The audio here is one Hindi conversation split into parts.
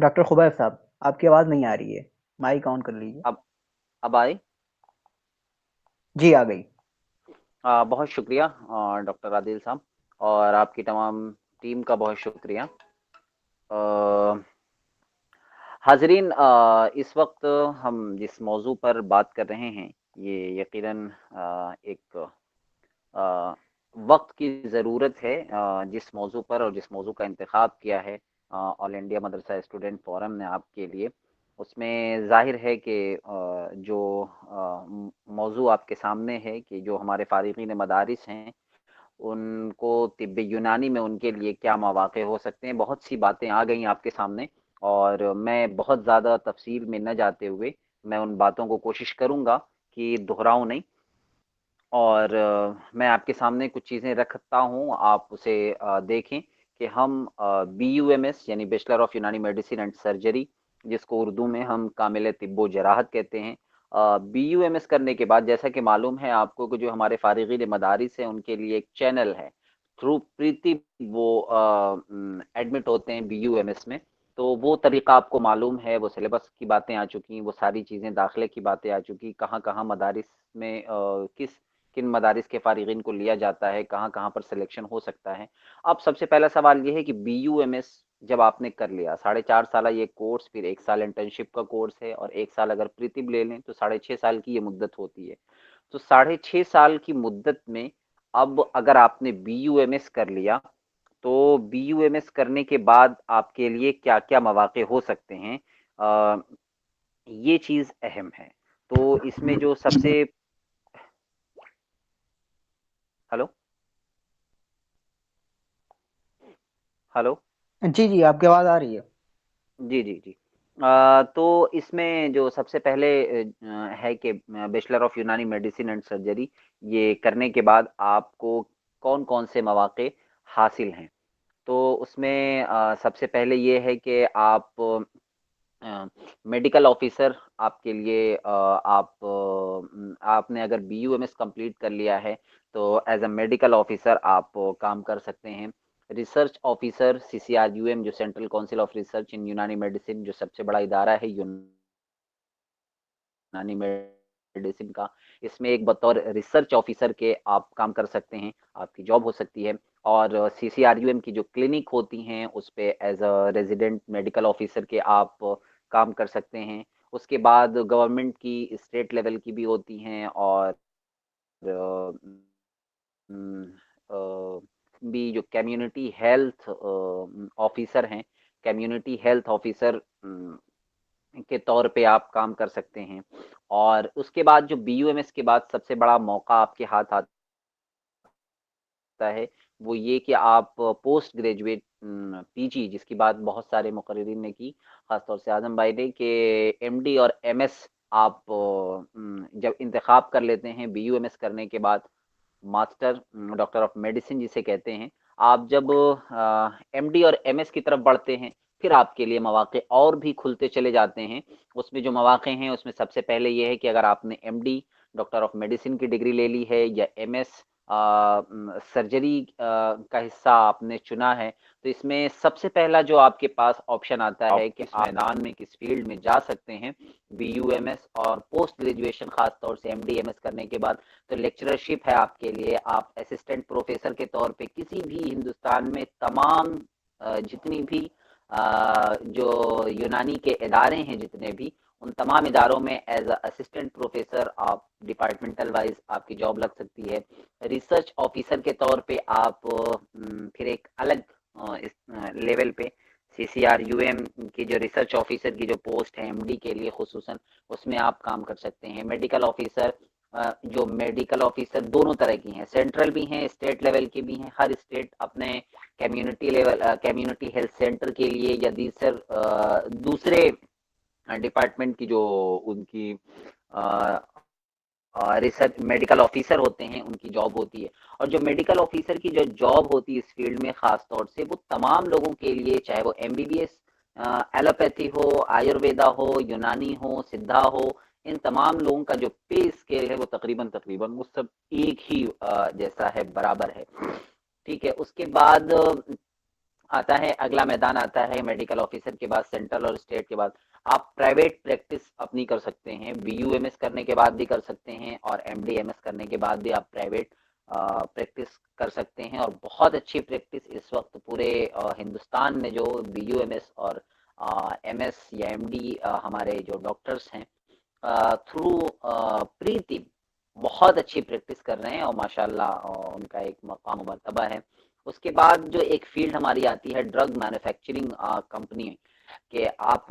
डॉक्टर खुबैब साहब, आपकी आवाज़ नहीं आ रही है। माइक ऑन कर लीजिए। अब अब आए। जी, आ गई। बहुत शुक्रिया डॉक्टर आदिल साहब, और आपकी तमाम टीम का बहुत शुक्रिया। अ, हाजरीन, इस वक्त हम जिस मौजू पर बात कर रहे हैं, ये यकीनन एक अ, वक्त की ज़रूरत है। जिस मौजू पर और जिस मौजू का इंतखाब किया है ऑल इंडिया मदरसा स्टूडेंट फोरम ने आपके लिए, उसमें ज़ाहिर है कि जो मौजू आपके सामने है कि जो हमारे फ़ारिक़ीन मदारिस हैं, उनको तिब्ब यूनानी में उनके लिए क्या मौक़े हो सकते हैं। बहुत सी बातें आ गई आपके सामने, और मैं बहुत ज़्यादा तफ़सील में न जाते हुए मैं उन बातों को कोशिश करूँगा कि दोहराऊँ नहीं, और मैं आपके सामने कुछ चीज़ें रखता हूँ, आप उसे देखें कि हम बीयूएमएस यानी बैचलर ऑफ यूनानी मेडिसिन एंड सर्जरी, जिसको उर्दू में हम कामिल तिब्बो जराहत कहते हैं, बीयूएमएस करने के बाद, जैसा कि मालूम है आपको कि जो हमारे फारिगीन मदारिस हैं उनके लिए एक चैनल है, थ्रू प्रीति वो एडमिट होते हैं बीयूएमएस में। तो वो तरीका आपको मालूम है, वो सिलेबस की बातें आ चुकी, वो सारी चीज़ें दाखिले की बातें आ चुकी, कहाँ कहाँ मदारिस में किन मदारिस के फारिगीन को लिया जाता है, कहाँ कहाँ पर सिलेक्शन हो सकता है। अब सबसे पहला सवाल ये है कि बीयूएमएस जब आपने कर लिया, 4.5 साल ये कोर्स, फिर 1 साल इंटर्नशिप का कोर्स है, और 1 साल अगर प्रीतिब ले लें तो 6.5 साल की ये मुद्दत होती है। तो 6.5 साल की मुद्दत में अब अगर आपने बीयूएमएस कर लिया, तो बीयूएमएस करने के बाद आपके लिए क्या क्या मौक़े हो सकते हैं, अ, ये चीज़ अहम है। तो इसमें जो सबसे हेलो हेलो। जी, जी, आपकी आवाज़ आ रही है। जी, जी, जी। तो इसमें जो सबसे पहले है कि बैचलर ऑफ यूनानी मेडिसिन एंड सर्जरी, ये करने के बाद आपको कौन-कौन से मौक़े हासिल हैं। तो उसमें सबसे पहले ये है कि आप मेडिकल ऑफिसर आपके लिए, आपने अगर बीयूएमएस कंप्लीट कर लिया है, तो एज अ मेडिकल ऑफिसर आप काम कर सकते हैं। रिसर्च ऑफिसर सीसीआरयूएम, जो सेंट्रल काउंसिल ऑफ रिसर्च इन यूनानी मेडिसिन, जो सबसे बड़ा इदारा है यूनानी मेडिसिन का, इसमें एक बतौर रिसर्च ऑफिसर के आप काम कर सकते हैं, आपकी जॉब हो सकती है। और सीसीआरयूएम की जो क्लिनिक होती हैं उस पे as a resident medical officer के आप काम कर सकते हैं। उसके बाद गवर्नमेंट की स्टेट लेवल की भी होती हैं, और उम, भी जो कम्युनिटी हेल्थ ऑफिसर हैं, कम्युनिटी हेल्थ ऑफिसर के तौर पे आप काम कर सकते हैं। और उसके बाद जो बीयूएमएस के बाद सबसे बड़ा मौका आपके हाथ आता है, वो ये कि आप पोस्ट ग्रेजुएट पीजी, जिसकी बात बहुत सारे मुकर्रिरीन ने की, खासतौर से आजम भाई ने, कि एमडी और एमएस आप जब इंतखाब कर लेते हैं बीयूएमएस करने के बाद, मास्टर डॉक्टर ऑफ मेडिसिन जिसे कहते हैं, आप जब एमडी और एमएस की तरफ बढ़ते हैं, फिर आपके लिए मौक़े और भी खुलते चले जाते हैं। उसमें जो मौक़े हैं उसमें सबसे पहले ये है कि अगर आपने एमडी डॉक्टर ऑफ मेडिसिन की डिग्री ले ली है, या एमएस सर्जरी का हिस्सा आपने चुना है, तो इसमें सबसे पहला जो आपके पास ऑप्शन आता है कि किस मैदान में, किस फील्ड में जा सकते हैं, बीयूएमएस और पोस्ट ग्रेजुएशन, खास तौर से एमडी एमएस करने के बाद, तो लेक्चरशिप है आपके लिए। आप असिस्टेंट प्रोफेसर के तौर पे किसी भी हिंदुस्तान में तमाम जितनी भी जो यूनानी के इदारे हैं, जितने भी, उन तमाम इदारों में एज अ असिस्टेंट प्रोफेसर आप डिपार्टमेंटल वाइज आपकी जॉब लग सकती है। रिसर्च ऑफिसर के तौर पे आप फिर एक अलग इस लेवल पे सीसीआरयूएम की जो रिसर्च ऑफिसर की जो पोस्ट है एमडी के लिए खुसूसन, उसमें आप काम कर सकते हैं। मेडिकल ऑफिसर, जो मेडिकल ऑफिसर दोनों तरह की हैं, सेंट्रल भी हैं, स्टेट लेवल के भी हैं। हर स्टेट अपने community level, community health centre के लिए, या दूसरे डिपार्टमेंट की जो उनकी रिसर्च मेडिकल ऑफिसर होते हैं, उनकी जॉब होती है। और जो मेडिकल ऑफिसर की जो जॉब होती है इस फील्ड में, खास तौर से वो तमाम लोगों के लिए, चाहे वो एमबीबीएस, एलोपैथी हो, आयुर्वेदा हो, यूनानी हो, सिद्धा हो, इन तमाम लोगों का जो पे स्केल है वो तकरीबन तकरीबन वो सब एक ही जैसा है, बराबर है। ठीक है। उसके बाद आता है, अगला मैदान आता है मेडिकल ऑफिसर के बाद, सेंट्रल और स्टेट के बाद आप प्राइवेट प्रैक्टिस अपनी कर सकते हैं। बीयूएमएस करने के बाद भी कर सकते हैं और एमडीएमएस करने के बाद भी आप प्राइवेट प्रैक्टिस कर सकते हैं। और बहुत अच्छी प्रैक्टिस इस वक्त पूरे हिंदुस्तान में जो बीयूएमएस और एमएस या एमडी हमारे जो डॉक्टर्स हैं थ्रू प्रीति बहुत अच्छी प्रैक्टिस कर रहे हैं और माशाल्लाह उनका एक मकाम मर्तबा है। उसके बाद जो एक फील्ड हमारी आती है ड्रग मैन्युफैक्चरिंग कंपनी, कि आप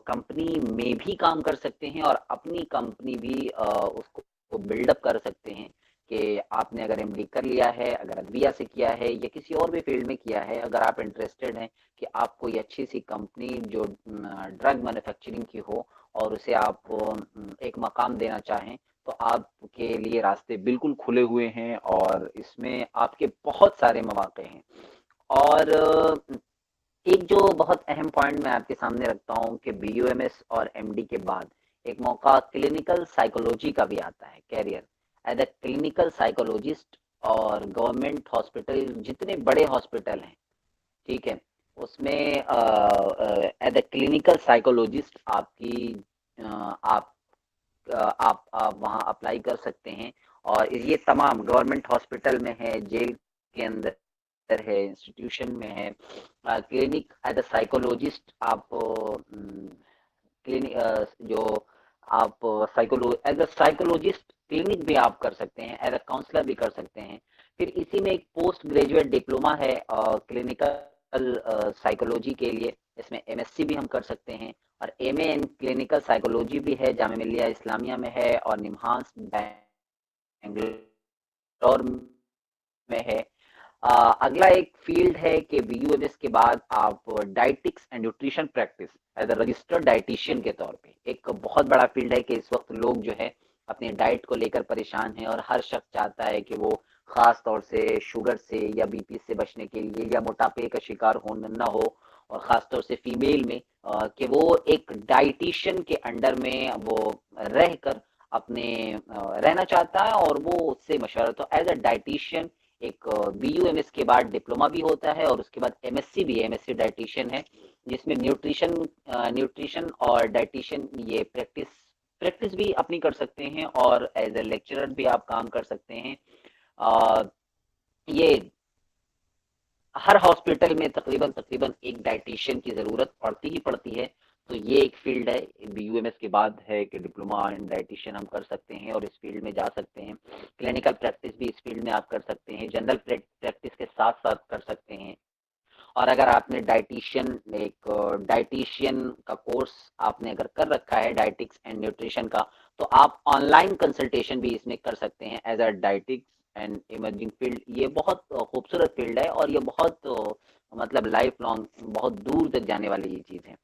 कंपनी में भी काम कर सकते हैं और अपनी कंपनी भी उसको बिल्डअप कर सकते हैं। कि आपने अगर एमडी कर लिया है, अगर अदविया से किया है या किसी और भी फील्ड में किया है, अगर आप इंटरेस्टेड हैं कि आप कोई अच्छी सी कंपनी जो ड्रग मैन्युफैक्चरिंग की हो और उसे आप एक मकाम देना चाहें, तो आपके लिए रास्ते बिल्कुल खुले हुए हैं और इसमें आपके बहुत सारे मौके हैं। और एक जो बहुत अहम पॉइंट मैं आपके सामने रखता हूँ कि बीयूएमएस और एमडी के बाद एक मौका क्लिनिकल साइकोलॉजी का भी आता है career as a clinical psychologist. और गवर्नमेंट हॉस्पिटल जितने बड़े हॉस्पिटल हैं, ठीक है, उसमें एज ए क्लिनिकल साइकोलॉजिस्ट आपकी आप आप वहाँ अप्लाई कर सकते हैं। और ये तमाम गवर्नमेंट हॉस्पिटल में है, जेल के अंदर है, इंस्टीट्यूशन में है। क्लिनिक एज अ साइकोलॉजिस्ट आप क्लिनिक जो आप एज अ साइकोलॉजिस्ट क्लिनिक भी आप कर सकते हैं, एज अ काउंसलर भी कर सकते हैं। फिर इसी में एक पोस्ट ग्रेजुएट डिप्लोमा है क्लिनिकल साइकोलॉजी के लिए, इसमें एमएससी भी हम कर सकते हैं। और एमए इन क्लिनिकल साइकोलॉजी भी है, जामिया मिलिया इस्लामिया में है और निम्हांस बेंगलोर में है। अगला एक फील्ड है कि बीयूएमएस के बाद आप dietetics and nutrition practice as a registered dietitian के तौर पे, एक बहुत बड़ा फील्ड है कि इस वक्त लोग जो है अपने डाइट को लेकर परेशान हैं और हर शख्स चाहता है कि वो खास तौर से शुगर से या बीपी से बचने के लिए या मोटापे का शिकार हो न हो, और खास तौर से फीमेल में कि वो एक डाइटिशियन के अंडर में वो रहकर अपने रहना चाहता है और वो उससे मशवरा। तो एज अ डाइटिशियन एक बीयूएमएस के बाद डिप्लोमा भी होता है और उसके बाद एमएससी भी है, एमएससी डाइटिशियन है, जिसमें न्यूट्रिशन और डाइटिशियन ये प्रैक्टिस प्रैक्टिस भी अपनी कर सकते हैं और एज ए लेक्चरर भी आप काम कर सकते हैं। ये हर हॉस्पिटल में तकरीबन तकरीबन एक डाइटिशियन की ज़रूरत पड़ती ही पड़ती है। तो ये एक फील्ड है बीयूएमएस के बाद है कि डिप्लोमा इन डाइटिशियन हम कर सकते हैं और इस फील्ड में जा सकते हैं। क्लिनिकल प्रैक्टिस भी इस फील्ड में आप कर सकते हैं, जनरल प्रैक्टिस के साथ साथ कर सकते हैं। और अगर आपने डाइटिशियन का कोर्स आपने अगर कर रखा है डाइटिक्स एंड न्यूट्रिशन का, तो आप ऑनलाइन कंसल्टेशन भी इसमें कर सकते हैं as a dietetics and emerging field. ये बहुत खूबसूरत फील्ड है और ये बहुत मतलब लाइफ लॉन्ग बहुत दूर तक जाने वाली ये चीज़ है।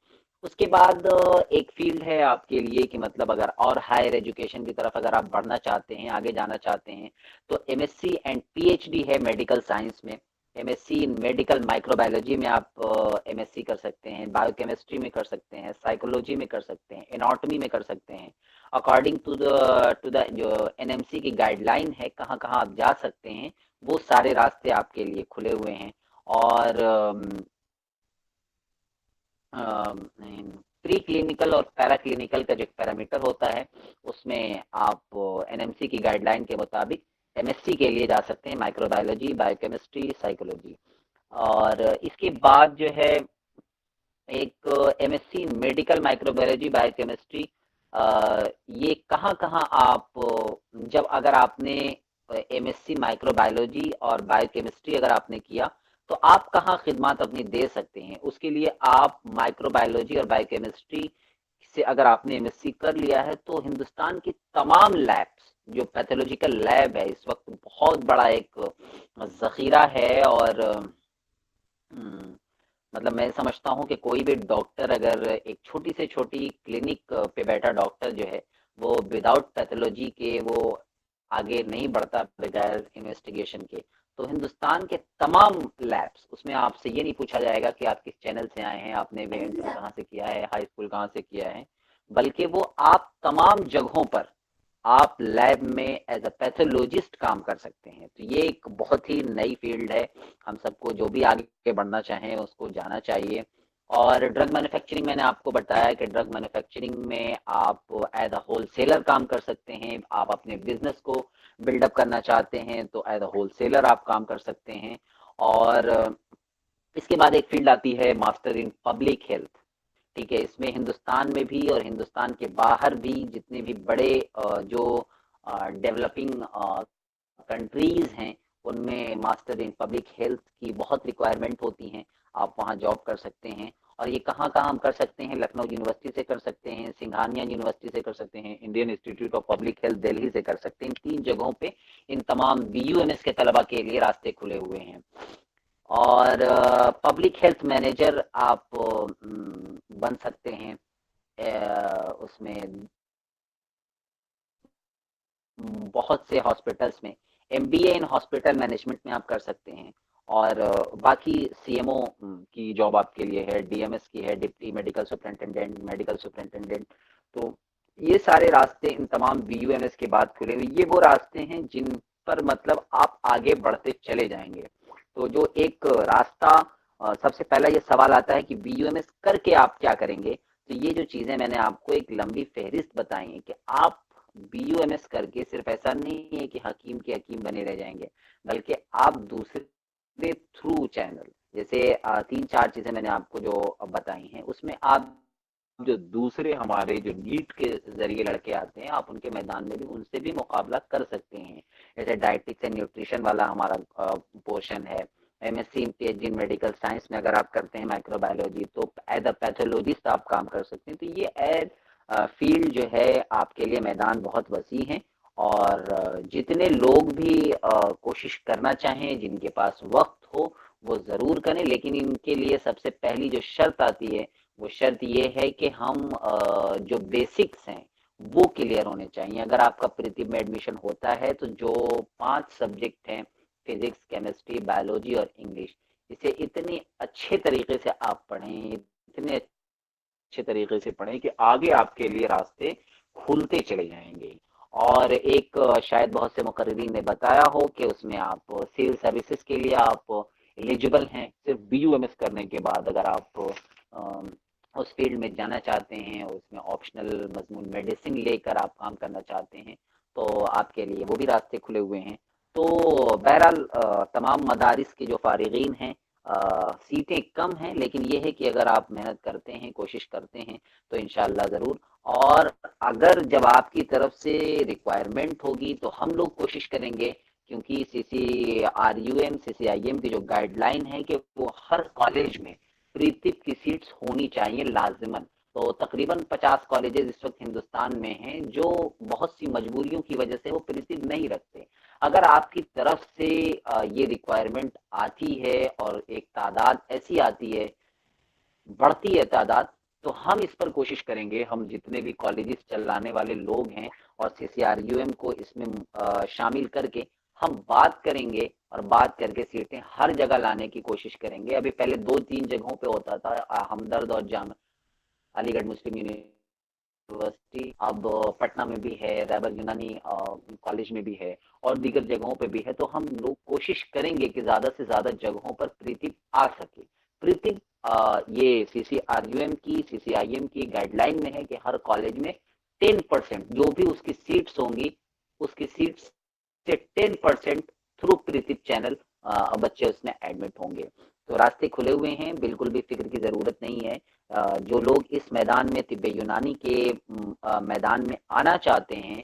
उसके बाद एक फील्ड है आपके लिए कि मतलब अगर और हायर एजुकेशन की तरफ अगर आप बढ़ना चाहते हैं, आगे जाना चाहते हैं, तो एमएससी एंड पीएचडी है मेडिकल साइंस में। एमएससी इन मेडिकल माइक्रोबायोलॉजी में आप एमएससी कर सकते हैं, बायोकेमिस्ट्री में कर सकते हैं, साइकोलॉजी में कर सकते हैं, एनाटॉमी में कर सकते हैं। अकॉर्डिंग टू द जो एनएमसी की गाइडलाइन है कहाँ कहाँ आप जा सकते हैं, वो सारे रास्ते आपके लिए खुले हुए हैं। और प्री क्लिनिकल और पैरा क्लिनिकल का जो पैरामीटर होता है उसमें आप एनएमसी की गाइडलाइन के मुताबिक एमएससी के लिए जा सकते हैं, माइक्रोबायोलॉजी, बायोकेमिस्ट्री, साइकोलॉजी। और इसके बाद जो है एक एमएससी मेडिकल माइक्रोबायोलॉजी बायोकेमिस्ट्री, ये कहाँ कहाँ आप जब अगर आपने एमएससी माइक्रोबायोलॉजी और बायोकेमिस्ट्री अगर आपने किया तो आप कहाँ खिदमत अपनी दे सकते हैं। उसके लिए आप माइक्रोबायोलॉजी और बायोकेमिस्ट्री से अगर आपने एमएससी कर लिया है तो हिंदुस्तान की तमाम लैब्स जो पैथोलॉजिकल लैब है इस वक्त बहुत बड़ा एक जखीरा है। और मतलब मैं समझता हूँ कि कोई भी डॉक्टर अगर एक छोटी से छोटी क्लिनिक पे बैठा डॉक्टर जो है वो विदाउट पैथोलॉजी के वो आगे नहीं बढ़ता बगैर इन्वेस्टिगेशन के। तो हिंदुस्तान के तमाम लैब्स, उसमें आपसे ये नहीं पूछा जाएगा कि आप किस चैनल से आए हैं, आपने कहाँ से किया है, हाई स्कूल कहाँ से किया है, बल्कि वो आप तमाम जगहों पर आप लैब में एज अ पैथोलॉजिस्ट काम कर सकते हैं। तो ये एक बहुत ही नई फील्ड है, हम सबको जो भी आगे बढ़ना चाहें उसको जाना चाहिए। और ड्रग मैन्युफैक्चरिंग, मैंने आपको बताया कि ड्रग मैन्युफैक्चरिंग में आप एज अ होलसेलर काम कर सकते हैं। आप अपने बिजनेस को बिल्डअप करना चाहते हैं तो एज अ होलसेलर आप काम कर सकते हैं। और इसके बाद एक फील्ड आती है मास्टर इन पब्लिक हेल्थ। ठीक है, इसमें हिंदुस्तान में भी और हिंदुस्तान के बाहर भी जितने भी बड़े जो डेवलपिंग कंट्रीज हैं उनमें मास्टर इन पब्लिक हेल्थ की बहुत रिक्वायरमेंट होती हैं। आप वहाँ जॉब कर सकते हैं। और ये कहाँ कहाँ हम कर सकते हैं? लखनऊ यूनिवर्सिटी से कर सकते हैं, सिंघानिया यूनिवर्सिटी से कर सकते हैं, Indian institute of public health Delhi से कर सकते हैं। इन 3 जगहों पे इन तमाम BUMS के तलबा के लिए रास्ते खुले हुए हैं। और पब्लिक हेल्थ मैनेजर आप बन सकते हैं। उसमें बहुत से हॉस्पिटल्स में MBA इन हॉस्पिटल मैनेजमेंट में आप कर सकते हैं। और बाकी CMO की जॉब आपके लिए है, DMS की है, deputy medical superintendent, medical superintendent. तो ये सारे रास्ते इन तमाम BUMS के बाद खुले हुए, ये वो रास्ते हैं जिन पर मतलब आप आगे बढ़ते चले जाएंगे। तो जो एक रास्ता, सबसे पहला ये सवाल आता है कि BUMS करके आप क्या करेंगे। तो ये जो चीजें मैंने आपको एक लंबी फहरिस्त बताई है कि आप BUMS करके सिर्फ ऐसा नहीं है कि हकीम के हकीम बने रह जाएंगे, बल्कि आप दूसरे थ्रू चैनल, जैसे 3-4 चीजें मैंने आपको जो बताई हैं उसमें आप जो दूसरे हमारे जो नीट के जरिए लड़के आते हैं आप उनके मैदान में भी उनसे भी मुकाबला कर सकते हैं। जैसे डायटिक्स एंड न्यूट्रिशन वाला हमारा पोर्शन है। MSc PhD इन मेडिकल साइंस में अगर आप करते हैं माइक्रोबायोलॉजी तो एज अ पैथोलॉजिस्ट आप काम कर सकते हैं। तो ये एज फील्ड जो है आपके लिए मैदान बहुत वसी है। और जितने लोग भी कोशिश करना चाहें, जिनके पास वक्त हो, वो ज़रूर करें। लेकिन इनके लिए सबसे पहली जो शर्त आती है वो शर्त ये है कि हम जो बेसिक्स हैं वो क्लियर होने चाहिए। अगर आपका प्रीति में एडमिशन होता है तो जो 5 सब्जेक्ट हैं, फिजिक्स, केमिस्ट्री, बायोलॉजी और इंग्लिश, इसे इतने अच्छे तरीके से आप पढ़ें, इतने अच्छे तरीके से पढ़ें कि आगे आपके लिए रास्ते खुलते चले जाएंगे। और एक शायद बहुत से मुकर्रिरीन ने बताया हो कि उसमें आप सिविल सर्विसेज के लिए आप एलिजिबल हैं सिर्फ BUMS करने के बाद। अगर आप उस फील्ड में जाना चाहते हैं, उसमें ऑप्शनल मजमून मेडिसिन लेकर आप काम करना चाहते हैं तो आपके लिए वो भी रास्ते खुले हुए हैं। तो बहरहाल तमाम मदारिस के जो फारिगीन हैं, सीटें कम हैं, लेकिन ये है कि अगर आप मेहनत करते हैं, कोशिश करते हैं तो इंशाल्लाह ज़रूर। और अगर जब आपकी तरफ से रिक्वायरमेंट होगी तो हम लोग कोशिश करेंगे, क्योंकि CCRUM CCIM की जो गाइडलाइन है कि वो हर कॉलेज में प्रीतिप की सीट्स होनी चाहिए लाजिमन। तो तकरीबन 50 कॉलेजेस इस वक्त हिंदुस्तान में हैं जो बहुत सी मजबूरियों की वजह से वो प्रीतिप नहीं रखते। अगर आपकी तरफ से ये रिक्वायरमेंट आती है और एक तादाद ऐसी आती है, बढ़ती है तादाद, तो हम इस पर कोशिश करेंगे, हम जितने भी कॉलेजेस चलाने वाले लोग हैं और CCRUM को इसमें शामिल करके हम बात करेंगे और बात करके सीटें हर जगह लाने की कोशिश करेंगे। अभी पहले 2-3 जगहों पे होता था, हमदर्द और जाम अलीगढ़ मुस्लिम यूनिवर्सिटी, अब पटना में भी है, रैबर यूनानी कॉलेज में भी है और दीगर जगहों पे भी है। तो हम लोग कोशिश करेंगे कि ज्यादा से ज्यादा जगहों पर प्रीति आ सके। प्रीति ये CCRUM की CCIM की गाइडलाइन में है कि हर कॉलेज में 10% जो भी उसकी सीट्स होंगी उसकी सीट्स से 10% थ्रू प्रीति चैनल बच्चे उसमें एडमिट होंगे। तो रास्ते खुले हुए हैं, बिल्कुल भी फिक्र की जरूरत नहीं है। जो लोग इस मैदान में तिब्बे यूनानी के मैदान में आना चाहते हैं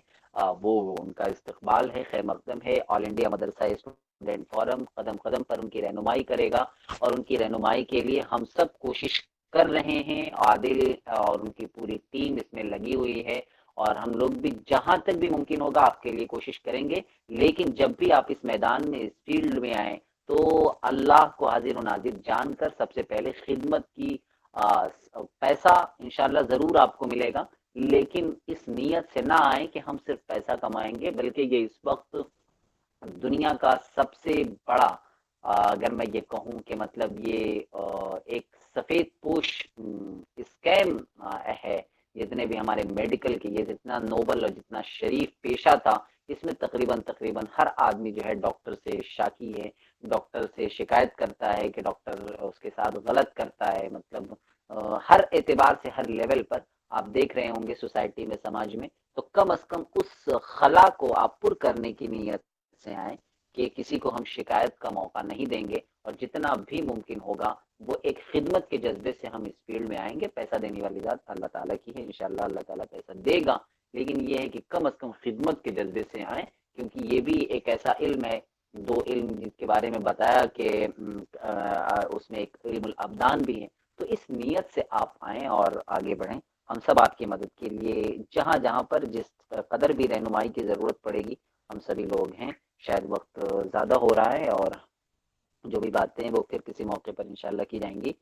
वो उनका इस्तकबाल है, खैर मकदम है। ऑल इंडिया मदरसा स्टूडेंट फोरम कदम कदम पर उनकी रहनुमाई करेगा और उनकी रहनुमाई के लिए हम सब कोशिश कर रहे हैं। आदिल और उनकी पूरी टीम इसमें लगी हुई है और हम लोग भी जहां तक भी मुमकिन होगा आपके लिए कोशिश करेंगे। लेकिन जब भी आप इस मैदान में, इस फील्ड में आए तो अल्लाह को हाजिर नाजिर जानकर सबसे पहले खिदमत की पैसा इंशाल्लाह जरूर आपको मिलेगा। लेकिन इस नीयत से ना आए कि हम सिर्फ पैसा कमाएंगे, बल्कि ये इस वक्त दुनिया का सबसे बड़ा, अगर मैं ये कहूँ कि मतलब ये एक सफेद पोश स्कैम है। जितने भी हमारे मेडिकल के ये जितना नोबल और जितना शरीफ पेशा था, इसमें तकरीबन हर आदमी जो है डॉक्टर से शाकी है, डॉक्टर से शिकायत करता है कि डॉक्टर उसके साथ गलत करता है। मतलब हर एतबार से, हर लेवल पर आप देख रहे होंगे सोसाइटी में, समाज में। तो कम अज कम उस खला को आप पुर करने की नीयत से आए कि किसी को हम शिकायत का मौका नहीं देंगे, और जितना भी मुमकिन होगा वो एक खिदमत के जज्बे से हम इस फील्ड में आएंगे। पैसा देने वाली बात अल्लाह ताला की है, इंशाल्लाह अल्लाह ताला पैसा देगा, लेकिन ये है कि कम अज कम खिदमत के जज्बे से आए, क्योंकि ये भी एक ऐसा इल्म है, दो इल्म जिसके बारे में बताया कि उसमें एक इल्मुल अबदान भी है। तो इस नीयत से आप आए और आगे बढ़ें। हम सब आपकी मदद के लिए जहाँ जहाँ पर जिस कदर भी रहनुमाई की ज़रूरत पड़ेगी, हम सभी लोग हैं। शायद वक्त ज़्यादा हो रहा है और जो भी बातें हैं वो फिर किसी मौके पर इंशाल्लाह की जाएंगी।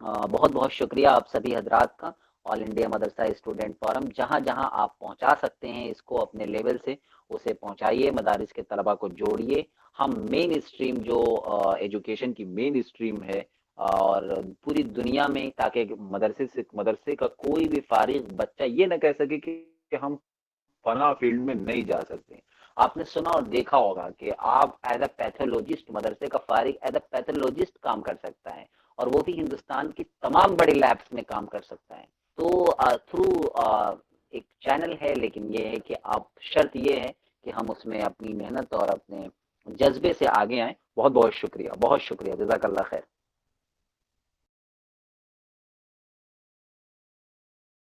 बहुत बहुत शुक्रिया आप सभी हजरात का। ऑल इंडिया मदरसा स्टूडेंट फोरम, जहाँ जहाँ आप पहुँचा सकते हैं इसको अपने लेवल से, उसे पहुँचाइए, मदारिस के तलबा को जोड़िए। हम मेन स्ट्रीम जो एजुकेशन की मेन स्ट्रीम है और पूरी दुनिया में, ताकि मदरसे का कोई भी फारिग बच्चा ये ना कह सके कि हम फला फील्ड में नहीं जा सकते। आपने सुना और देखा होगा कि आप एज अ पैथोलॉजिस्ट, मदरसे का फारिग एज अ पैथोलॉजिस्ट काम कर सकता है, और वो भी हिंदुस्तान की तमाम बड़ी लैब्स में काम कर सकता है। तो थ्रू एक चैनल है, लेकिन ये है कि आप, शर्त ये है कि हम उसमें अपनी मेहनत और अपने जज्बे से आगे आए। बहुत बहुत शुक्रिया, बहुत शुक्रिया, जज़ाकल्लाह खैर।